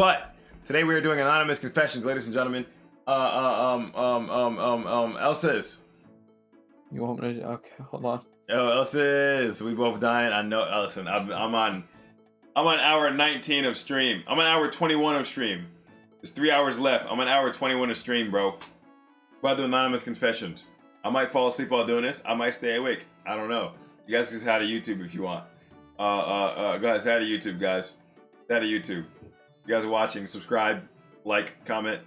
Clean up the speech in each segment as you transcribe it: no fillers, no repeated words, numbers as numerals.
But today we are doing anonymous confessions, ladies and gentlemen. Elsa's. You want me to? Okay, hold on. Yo, Elsa's. We both dying. I know. Listen, I'm on hour 19 of stream. I'm on hour 21 of stream. There's 3 hours left. I'm on hour 21 of stream, bro. About to do anonymous confessions. I might fall asleep while doing this. I might stay awake. I don't know. You guys can say hi to YouTube if you want. Go ahead, say hi to YouTube, guys. Say hi to YouTube. You guys are watching, subscribe, like, comment.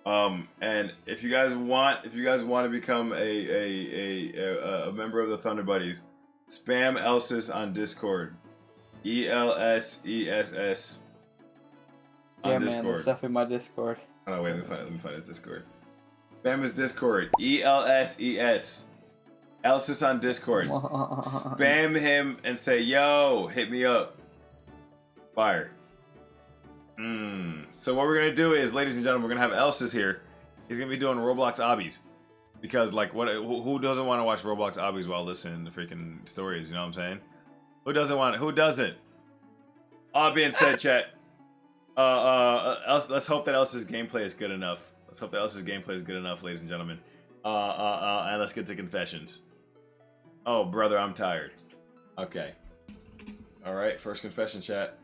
And if you guys want to become a member of the Thunder Buddies, spam Elsis on Discord. ELSESS on Yeah, Discord. man, that's definitely my Discord. Oh no, wait, let me find his Discord. Spam his Discord. ELSES. Elsis on Discord. Spam him and say, yo, hit me up. Fire. So what we're gonna do is, ladies and gentlemen, we're gonna have Elsis here. He's gonna be doing Roblox obbies. Because like who doesn't want to watch Roblox obbies while listening to freaking stories, you know what I'm saying? Who doesn't? All being said, chat. Let's hope that Elsa's gameplay is good enough. Ladies and gentlemen. And let's get to confessions. Oh, brother, I'm tired. Okay. All right, first confession, chat.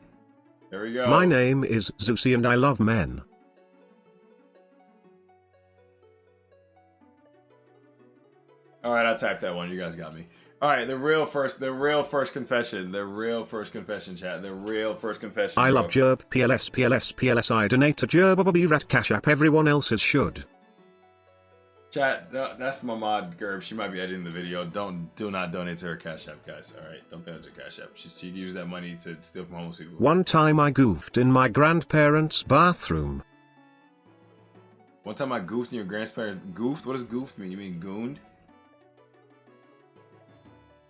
There we go. My name is Zeusy and I love men. All right, I typed that one. You guys got me. All right, the real first confession, chat. The real first confession. I love Gerb, PLS. I donate to Gerb Rat Cash App. Everyone else's should. Chat, that's my mod, Gerb. She might be editing the video. Do not donate to her Cash App, guys. All right, don't donate to her Cash App. She used that money to steal from homeless people. One time I goofed in my grandparents' bathroom. One time I goofed in your grandparents. Goofed? What does goofed mean? You mean gooned?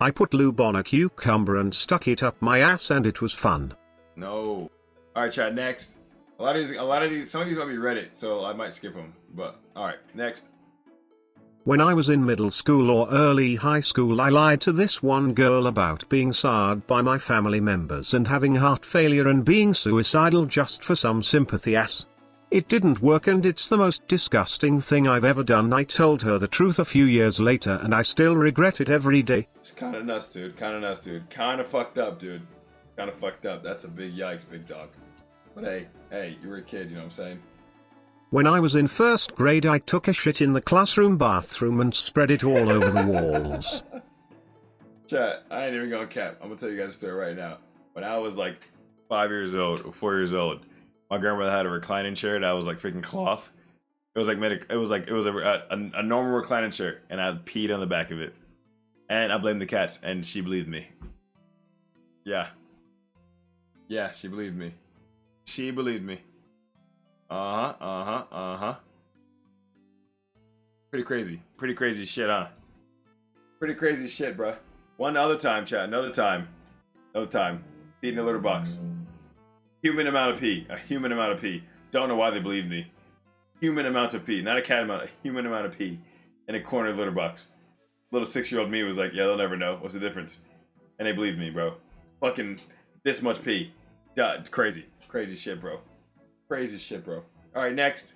I put lube on a cucumber and stuck it up my ass and it was fun. No. All right, chat. Next. Some of these might be Reddit, so I might skip them. But all right, next. When I was in middle school or early high school, I lied to this one girl about being scarred by my family members and having heart failure and being suicidal just for some sympathy. It didn't work and it's the most disgusting thing I've ever done. I told her the truth a few years later and I still regret it every day. It's kind of nuts, dude. Kind of fucked up, dude. Kind of fucked up. That's a big yikes, big dog. But hey, you were a kid, you know what I'm saying? When I was in first grade, I took a shit in the classroom bathroom and spread it all over the walls. Chat, I ain't even gonna cap. I'm gonna tell you guys a story right now. When I was like 5 years old or 4 years old, my grandmother had a reclining chair that was like freaking cloth. It was a normal reclining chair, and I peed on the back of it. And I blamed the cats, and she believed me. Yeah, she believed me. She believed me. Pretty crazy shit, huh? Pretty crazy shit, bruh. Another time, chat. Another time. Peed in the litter box. A human amount of pee. Don't know why they believe me. Human amount of pee. Not a cat amount. A human amount of pee. In a corner litter box. Little 6-year-old me was like, yeah, they'll never know. What's the difference? And they believed me, bro. Fucking this much pee. God, it's crazy. Crazy shit, bro. Alright, next.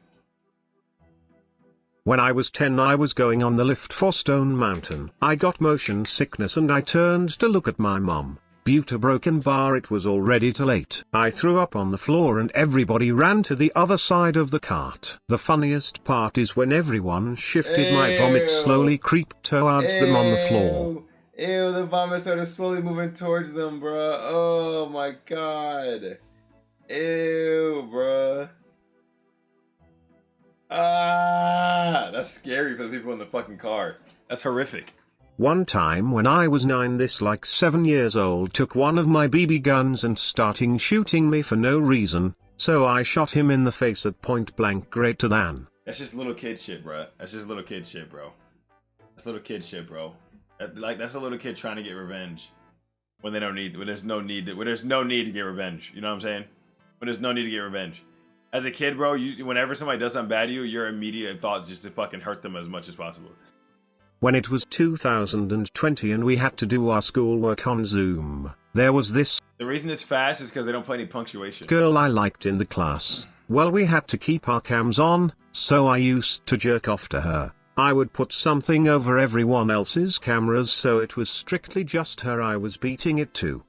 When I was 10, I was going on the lift for Stone Mountain. I got motion sickness and I turned to look at my mom. Buta broken bar, it was already too late. I threw up on the floor and everybody ran to the other side of the cart. The funniest part is when everyone shifted, my vomit slowly creeped towards them on the floor. Ew, the vomit started slowly moving towards them, bro. Oh my god. Ew, bruh. That's scary for the people in the fucking car. That's horrific. One time when I was 9, this like 7 years old took one of my BB guns and starting shooting me for no reason, so I shot him in the face at point blank. Greater than. That's just little kid shit, bruh. That's little kid shit, bro. That's a little kid trying to get revenge when there's no need to get revenge. You know what I'm saying? When there's no need to get revenge. As a kid, bro, whenever somebody does something bad to you, your immediate thought is just to fucking hurt them as much as possible. When it was 2020 and we had to do our schoolwork on Zoom, there was this The reason it's fast is because they don't put any punctuation. Girl I liked in the class. Well, we had to keep our cams on, so I used to jerk off to her. I would put something over everyone else's cameras, so it was strictly just her I was beating it to.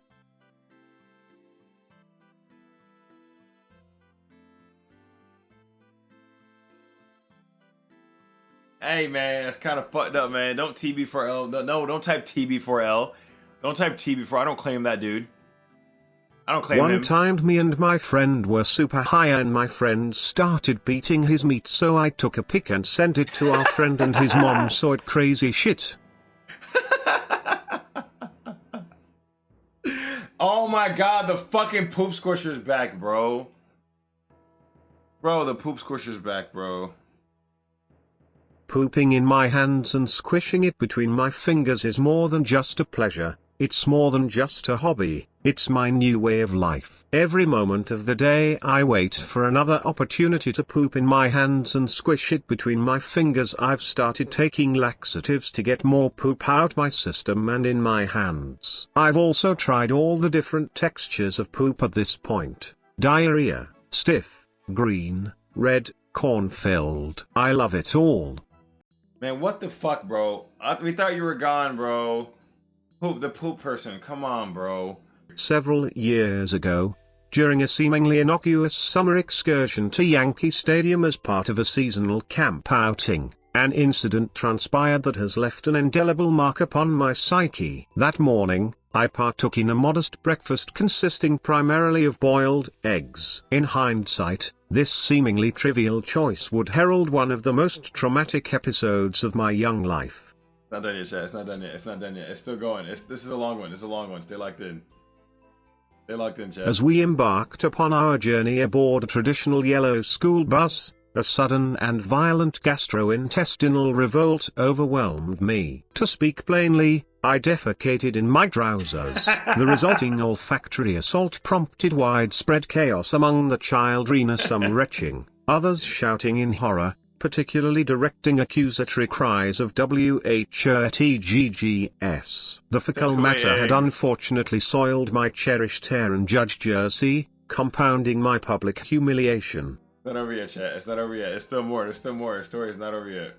Hey man, that's kind of fucked up, man. Don't TB4L. No, don't type TB4L. Don't type TB4. I don't claim that dude. I don't claim him. One time me and my friend were super high and my friend started beating his meat, so I took a pic and sent it to our friend and his mom saw it. Crazy shit. Oh my god, the fucking poop squisher's back, bro. Bro, the poop squisher's back, bro. Pooping in my hands and squishing it between my fingers is more than just a pleasure. It's more than just a hobby, it's my new way of life. Every moment of the day I wait for another opportunity to poop in my hands and squish it between my fingers. I've started taking laxatives to get more poop out my system and in my hands. I've also tried all the different textures of poop at this point. Diarrhea, stiff, green, red, corn-filled. I love it all. Man, what the fuck, bro? We thought you were gone, bro. The poop person, come on, bro. Several years ago, during a seemingly innocuous summer excursion to Yankee Stadium as part of a seasonal camp outing, an incident transpired that has left an indelible mark upon my psyche. That morning, I partook in a modest breakfast consisting primarily of boiled eggs. In hindsight, this seemingly trivial choice would herald one of the most traumatic episodes of my young life. Not done yet, chat. It's not done yet. It's not done yet. It's still going. This is a long one. This is a long one. Stay locked in. Stay locked in, chat. As we embarked upon our journey aboard a traditional yellow school bus, a sudden and violent gastrointestinal revolt overwhelmed me. To speak plainly, I defecated in my trousers. The resulting olfactory assault prompted widespread chaos among the children, some retching, others shouting in horror, particularly directing accusatory cries of WHRTGGS. The fecal matter had unfortunately soiled my cherished hair and judge jersey, compounding my public humiliation. It's not over yet, chat. It's not over yet. It's still more. There's still more. The story is not over yet.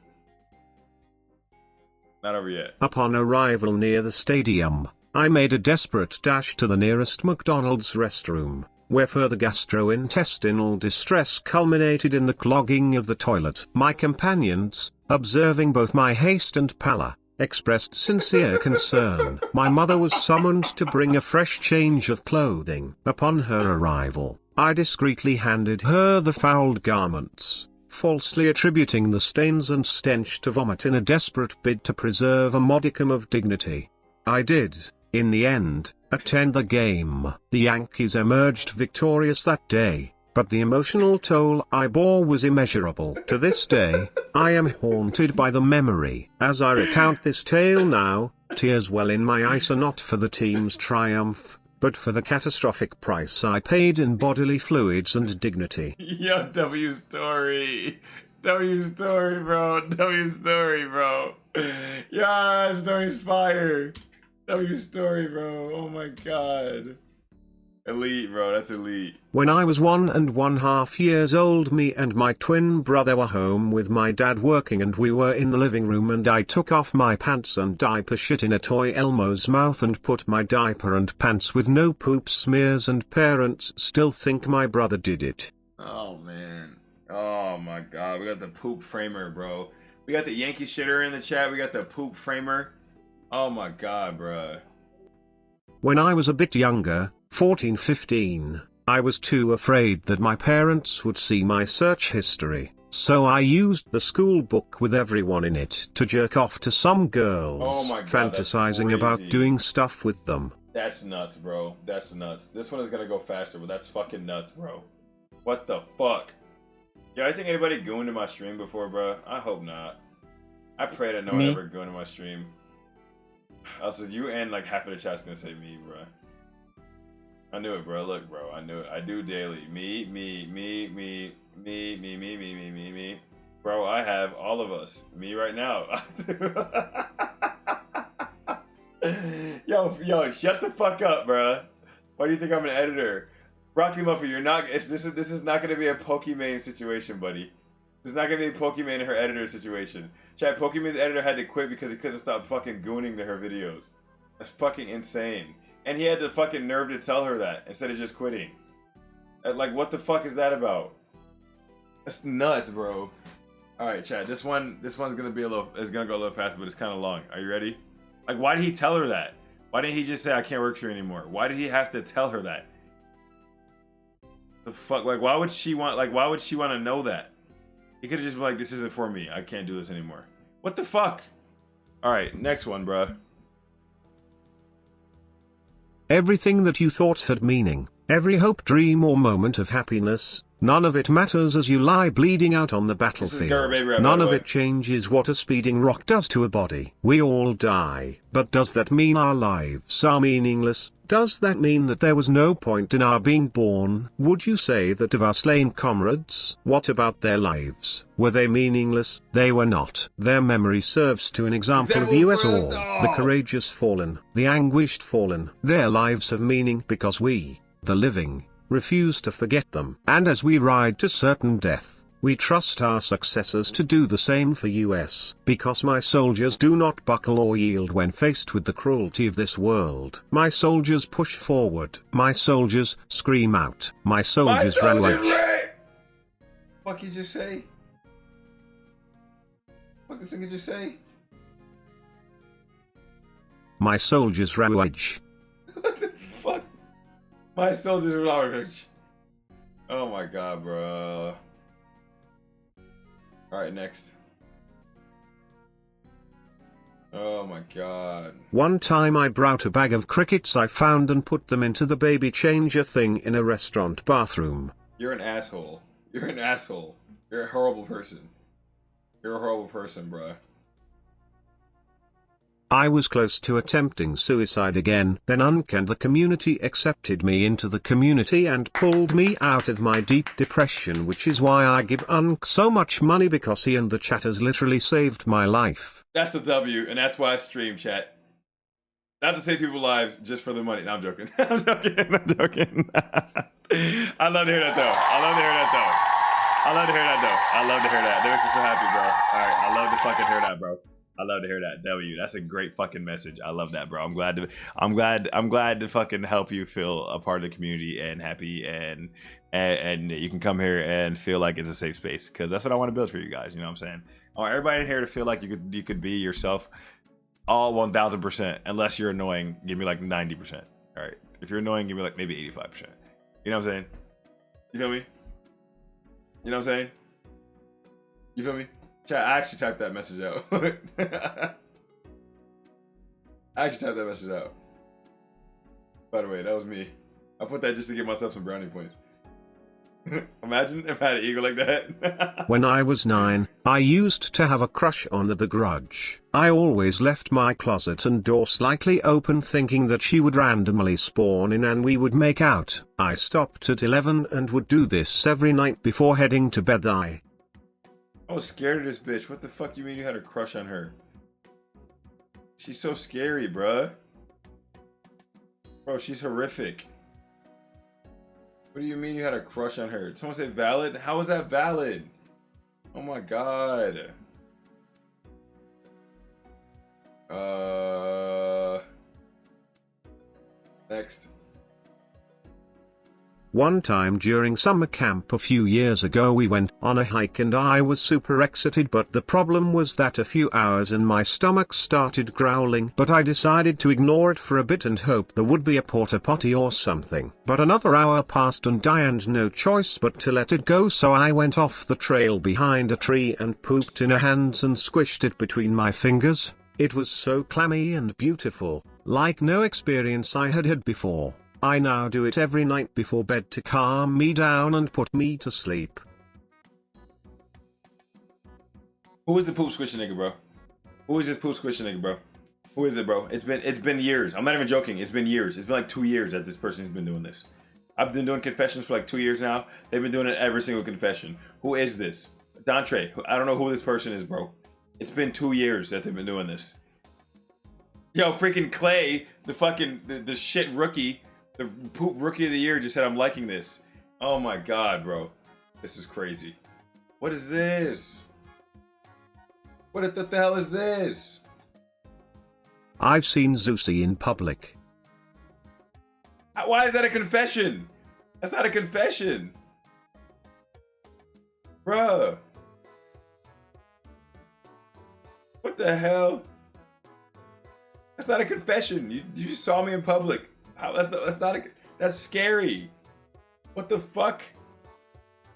Not over yet. Upon arrival near the stadium, I made a desperate dash to the nearest McDonald's restroom, where further gastrointestinal distress culminated in the clogging of the toilet. My companions, observing both my haste and pallor, expressed sincere concern. My mother was summoned to bring a fresh change of clothing. Upon her arrival, I discreetly handed her the fouled garments, falsely attributing the stains and stench to vomit in a desperate bid to preserve a modicum of dignity. I did, in the end, attend the game. The Yankees emerged victorious that day, but the emotional toll I bore was immeasurable. To this day, I am haunted by the memory. As I recount this tale now, tears well in my eyes, are not for the team's triumph, but for the catastrophic price I paid in bodily fluids and dignity. Yo, W story. W story, bro. W story, bro. Yeah, that story's fire. W story, bro. Oh my god. Elite, bro. That's elite. When I was 1½ years old, me and my twin brother were home with my dad working, and we were in the living room, and I took off my pants and diaper shit in a toy Elmo's mouth and put my diaper and pants with no poop smears, and parents still think my brother did it. Oh man. Oh my god. We got the poop framer, bro. We got the Yankee shitter in the chat. We got the poop framer. Oh my god, bro. When I was a bit younger, 14-15, I was too afraid that my parents would see my search history, so I used the school book with everyone in it to jerk off to some girls, oh my god, fantasizing about doing stuff with them. That's nuts, bro. That's nuts. This one is gonna go faster, but that's fucking nuts, bro. What the fuck? Yo, I think anybody gooned to my stream before, bro? I hope not. I pray that no one ever gooned to my stream. Also, you and like half of the chat's gonna say me, bro. I knew it, bro. Look, bro, I knew it. I do daily. Me. Bro, I have all of us. Me right now. yo, shut the fuck up, bro. Why do you think I'm an editor? Broccoli Muffin, you're not. This is not gonna be a Pokimane situation, buddy. This is not gonna be a Pokimane and her editor situation. Chat, Pokimane's editor had to quit because he couldn't stop fucking gooning to her videos. That's fucking insane. And he had the fucking nerve to tell her that instead of just quitting. Like, what the fuck is that about? That's nuts, bro. All right, chat. This one's gonna be it's gonna go a little faster, but it's kind of long. Are you ready? Like, why did he tell her that? Why didn't he just say I can't work for you anymore? Why did he have to tell her that? The fuck? Like, why would she want? Like, why would she want to know that? He could have just been like, this isn't for me. I can't do this anymore. What the fuck? All right, next one, bruh. Everything that you thought had meaning, every hope, dream or moment of happiness, none of it matters as you lie bleeding out on the battlefield. None of it changes what a speeding rock does to a body. We all die, but does that mean our lives are meaningless? Does that mean that there was no point in our being born? Would you say that of our slain comrades, what about their lives? Were they meaningless? They were not. Their memory serves to an example of you at all. The courageous fallen, the anguished fallen. Their lives have meaning because we, the living, refuse to forget them. And as we ride to certain death, we trust our successors to do the same for us, because my soldiers do not buckle or yield when faced with the cruelty of this world. My soldiers push forward. My soldiers scream out. My soldiers run away. What you just say? What this nigga just say? My soldiers ravage. What the fuck? My soldiers ravage. Oh my god, bro. Alright, next. Oh my god. One time I brought a bag of crickets I found and put them into the baby changer thing in a restaurant bathroom. You're an asshole. You're an asshole. You're a horrible person. You're a horrible person, bruh. I was close to attempting suicide again. Then Unc and the community accepted me into the community and pulled me out of my deep depression, which is why I give Unc so much money, because he and the chatters literally saved my life. That's a W, and that's why I stream, chat. Not to save people's lives just for the money. No, I'm joking. I'm joking. I'm joking. I love to hear that, though. I love to hear that, though. I love to hear that, though. I love to hear that. That makes me so happy, bro. All right, I love to fucking hear that, bro. I love to hear that. W. That's a great fucking message. I love that, bro. I'm glad to fucking help you feel a part of the community and happy, and you can come here and feel like it's a safe space, because that's what I want to build for you guys. You know what I'm saying? I want everybody in here to feel like you could be yourself, all 1000%. Unless you're annoying, give me like 90%. All right. If you're annoying, give me like maybe 85%. You know what I'm saying? You feel me? You know what I'm saying? You feel me? Chat, I actually typed that message out. I actually typed that message out. By the way, that was me. I put that just to give myself some brownie points. Imagine if I had an ego like that. When I was 9, I used to have a crush on The Grudge. I always left my closet and door slightly open, thinking that she would randomly spawn in and we would make out. I stopped at 11 and would do this every night before heading to bed. I was scared of this bitch. What the fuck you mean you had a crush on her? She's so scary, bruh. Bro, she's horrific. What do you mean you had a crush on her? Someone say valid? How is that valid? Oh my god. Next. One time during summer camp a few years ago, we went on a hike and I was super excited, but the problem was that a few hours and my stomach started growling, but I decided to ignore it for a bit and hope there would be a porta potty or something. But another hour passed and I had no choice but to let it go, so I went off the trail behind a tree and pooped in her hands and squished it between my fingers. It was so clammy and beautiful, like no experience I had had before. I now do it every night before bed to calm me down and put me to sleep. Who is the poop squishing nigga, bro? Who is this poop squishing nigga, bro? Who is it, bro? It's been years. I'm not even joking. It's been years. It's been like 2 years that this person's been doing this. I've been doing confessions for like 2 years now. They've been doing it every single confession. Who is this? Dantre. I don't know who this person is, bro. It's been 2 years that they've been doing this. Yo, freaking Clay, the fucking the shit rookie. The poop rookie of the year just said I'm liking this. Oh my god, bro. This is crazy. What is this? What the hell is this? I've seen Zeusy in public. Why is that a confession? That's not a confession. Bruh. What the hell? That's not a confession. You just saw me in public. How, that's scary. What the fuck?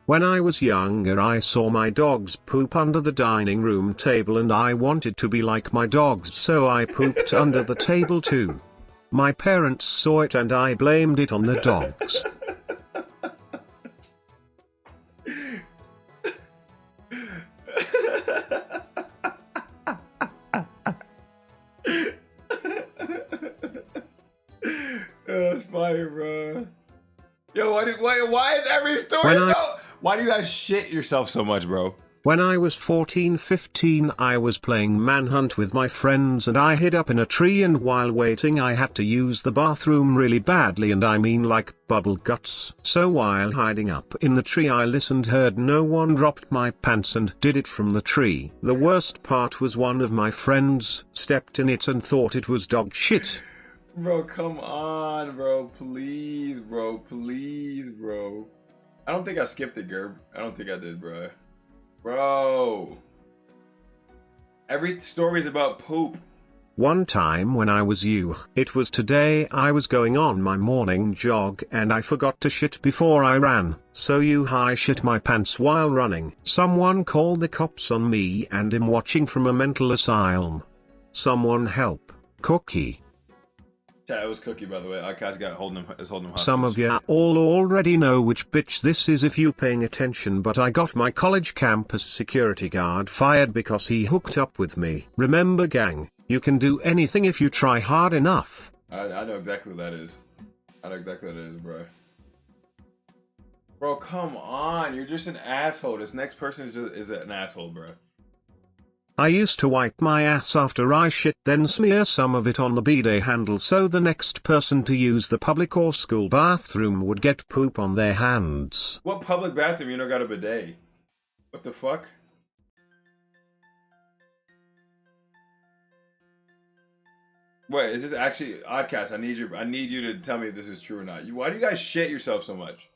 When I was younger, I saw my dogs poop under the dining room table and I wanted to be like my dogs, so I pooped under the table too. My parents saw it and I blamed it on the dogs. That's fire, bro. Yo, why is every story why do you guys shit yourself so much, bro? When I was 14-15, I was playing manhunt with my friends and I hid up in a tree, and while waiting I had to use the bathroom really badly, and I mean like bubble guts. So while hiding up in the tree I listened, heard no one, dropped my pants and did it from the tree. The worst part was one of my friends stepped in it and thought it was dog shit. Bro, come on, bro. Please, bro. Please, bro. I don't think I skipped it, Gerb. I don't think I did, bro. Bro. Every story's about poop. One time when I was it was today, I was going on my morning jog and I forgot to shit before I ran, so I shit my pants while running. Someone called the cops on me and I'm watching from a mental asylum. Someone help, Cookie. Chat, it was Cookie, by the way. Outcast got holding him hostage. Some of ya all already know which bitch this is if you paying attention, but I got my college campus security guard fired because he hooked up with me. Remember, gang, you can do anything if you try hard enough. I know exactly what that is. I know exactly what it is, bro. Bro, come on. You're just an asshole. This next person is an asshole, bro. I used to wipe my ass after I shit, then smear some of it on the bidet handle so the next person to use the public or school bathroom would get poop on their hands. What public bathroom you don't got a bidet? What the fuck? Wait, is this actually Oddcast? I need you to tell me if this is true or not. Why do you guys shit yourself so much?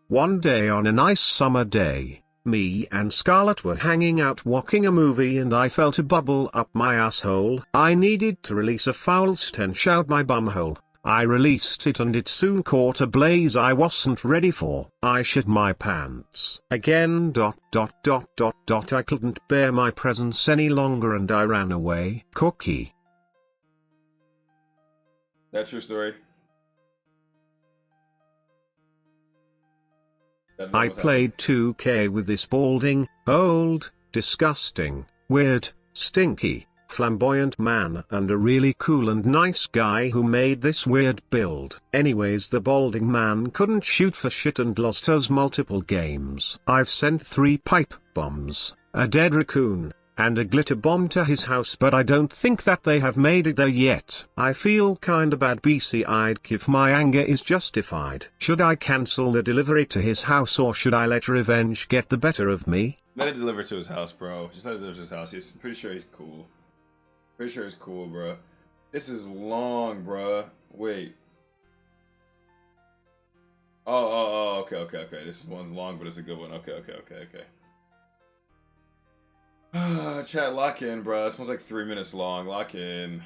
One day on a nice summer day, me and Scarlett were hanging out watching a movie and I felt a bubble up my asshole. I needed to release a foul stench out my bumhole. I released it and it soon caught a blaze I wasn't ready for. I shit my pants. Again ... I couldn't bear my presence any longer and I ran away. Cookie. That's your story? I played 2K with this balding, old, disgusting, weird, stinky, flamboyant man and a really cool and nice guy who made this weird build. Anyways, the balding man couldn't shoot for shit and lost us multiple games. I've sent 3 pipe bombs, a dead raccoon, and a glitter bomb to his house, but I don't think that they have made it there yet. I feel kinda bad BC-I'd if my anger is justified. Should I cancel the delivery to his house or should I let revenge get the better of me? Let it deliver to his house, bro. Just let it deliver to his house. I'm pretty sure he's cool. Pretty sure he's cool, bro. This is long, bro. Wait. Oh, okay. This one's long, but it's a good one. Okay. Chat, lock in, bro. This one's like 3 minutes long. Lock in.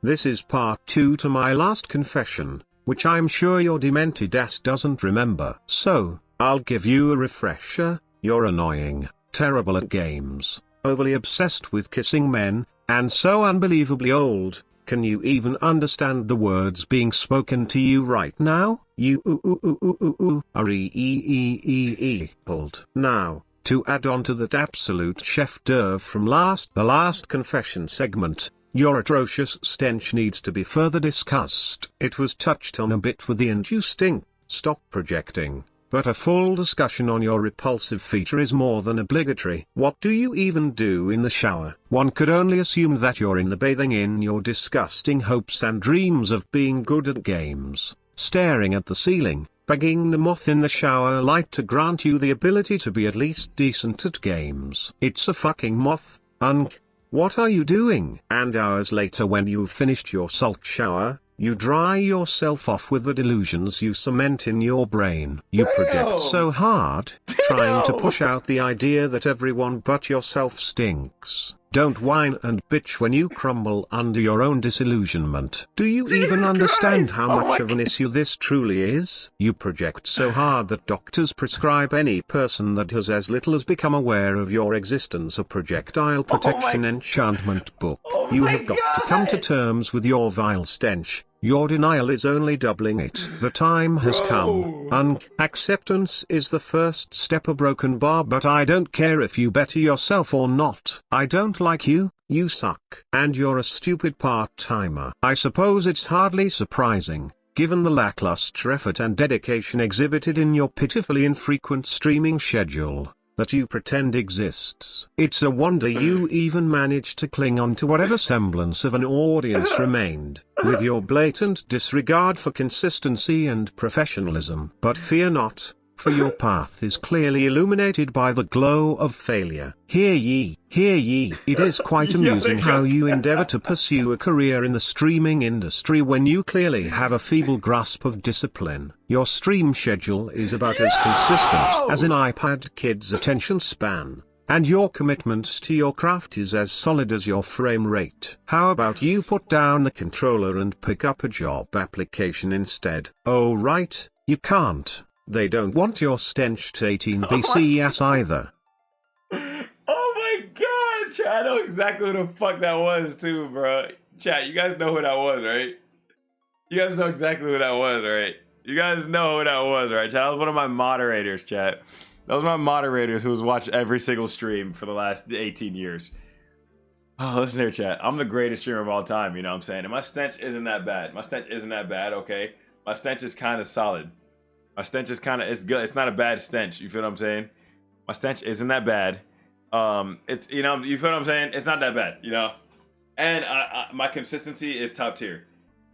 This is part 2 to my last confession, which I'm sure your demented ass doesn't remember. So, I'll give you a refresher. You're annoying, terrible at games, overly obsessed with kissing men, and so unbelievably old. Can you even understand the words being spoken to you right now? You are old. Now, to add on to that absolute chef d'oeuvre from the last confession segment, your atrocious stench needs to be further discussed. It was touched on a bit with the "and you stink, stop projecting" but a full discussion on your repulsive feature is more than obligatory. What do you even do in the shower? One could only assume that you're in the bathing in your disgusting hopes and dreams of being good at games, staring at the ceiling, begging the moth in the shower light to grant you the ability to be at least decent at games. It's a fucking moth, Unk. What are you doing? And hours later, when you've finished your sulk shower, you dry yourself off with the delusions you cement in your brain. You project so hard, trying to push out the idea that everyone but yourself stinks. Don't whine and bitch when you crumble under your own disillusionment. Do you even understand how much of an issue this truly is? You project so hard that doctors prescribe any person that has as little as become aware of your existence a projectile protection enchantment book. You have got to come to terms with your vile stench. Your denial is only doubling it. The time has come. Acceptance is the first step, a broken bar, but I don't care if you better yourself or not. I don't like you, you suck. And you're a stupid part-timer. I suppose it's hardly surprising, given the lackluster effort and dedication exhibited in your pitifully infrequent streaming schedule, that you pretend exists. It's a wonder you even managed to cling on to whatever semblance of an audience remained, with your blatant disregard for consistency and professionalism. But fear not, for your path is clearly illuminated by the glow of failure. Hear ye, hear ye. It is quite amusing how you endeavor to pursue a career in the streaming industry when you clearly have a feeble grasp of discipline. Your stream schedule is about as consistent as an iPad kid's attention span, and your commitment to your craft is as solid as your frame rate. How about you put down the controller and pick up a job application instead? Oh right, you can't. They don't want your stench to 18 BCS either. Oh my god, chat, I know exactly who the fuck that was too, bro. Chat, you guys know who that was, right? You guys know exactly who that was, right? You guys know who that was, right, chat? That was one of my moderators, chat. That was my moderators who has watched every single stream for the last 18 years. Oh, listen here, chat. I'm the greatest streamer of all time, you know what I'm saying? And my stench isn't that bad. My stench isn't that bad, okay? My stench is kind of solid. My stench is kind of, it's good. It's not a bad stench. You feel what I'm saying? My stench isn't that bad. It's, you know, you feel what I'm saying? It's not that bad, you know? And my consistency is top tier.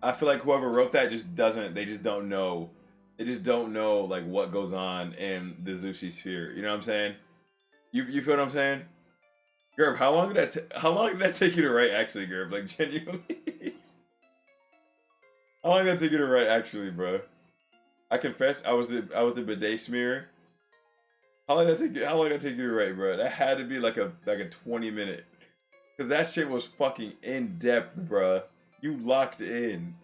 I feel like whoever wrote that just doesn't, they just don't know. They just don't know, like, what goes on in the Zeusy sphere. You know what I'm saying? You feel what I'm saying? Gerb, how long did that take you to write, actually, Gerb? Like, genuinely? How long did that take you to write, actually, bro? I confess, I was the bidet smear. How long did that take you to write, bro? That had to be like a 20-minute. Cause that shit was fucking in depth, bro. You locked in.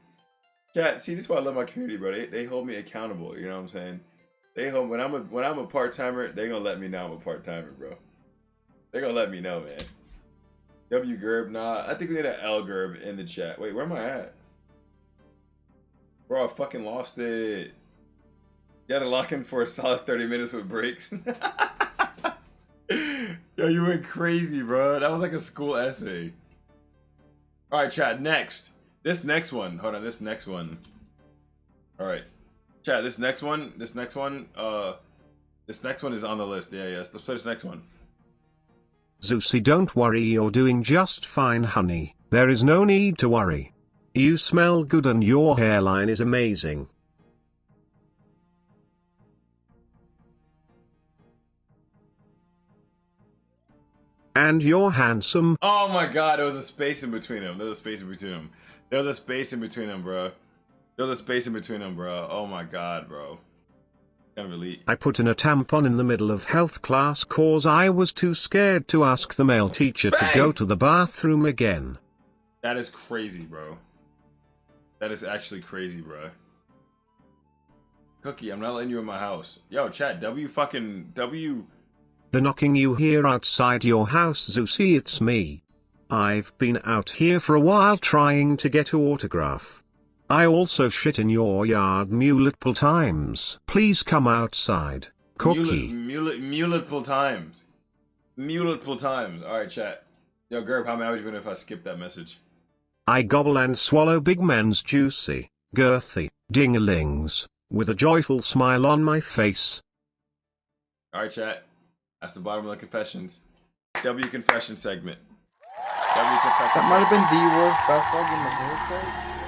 Chat, see, this is why I love my community, bro. They hold me accountable. You know what I'm saying? They hold when I'm a part timer. They gonna let me know I'm a part timer, bro. They gonna let me know, man. W Gerb, nah. I think we need an L Gerb in the chat. Wait, where am I at? Bro, I fucking lost it. You had to lock in for a solid 30 minutes with breaks. Yo, you went crazy, bro. That was like a school essay. All right, chat, next. This next one. Hold on, this next one. All right. Chat, this next one is on the list. Yeah, yes. Let's play this next one. Zeusy, don't worry, you're doing just fine, honey. There is no need to worry. You smell good and your hairline is amazing. And you're handsome. Oh my god, there was a space in between them. There was a space in between them, bro. Oh my god, bro. Can't really... I put in a tampon in the middle of health class cause I was too scared to ask the male teacher to go to the bathroom again. That is crazy, bro. That is actually crazy, bro. Cookie, I'm not letting you in my house. Yo, chat, W. The knocking you hear outside your house, Zeusy, it's me. I've been out here for a while trying to get your autograph. I also shit in your yard multiple times. Please come outside. Cookie. Multiple times. Alright, chat. Yo, Gerb, how mad would you been if I skipped that message? I gobble and swallow big men's juicy, girthy, dingalings. with a joyful smile on my face. All right, chat. That's the bottom of the confessions. W confession segment. W confession. That might have been the worst basketball game I've ever played.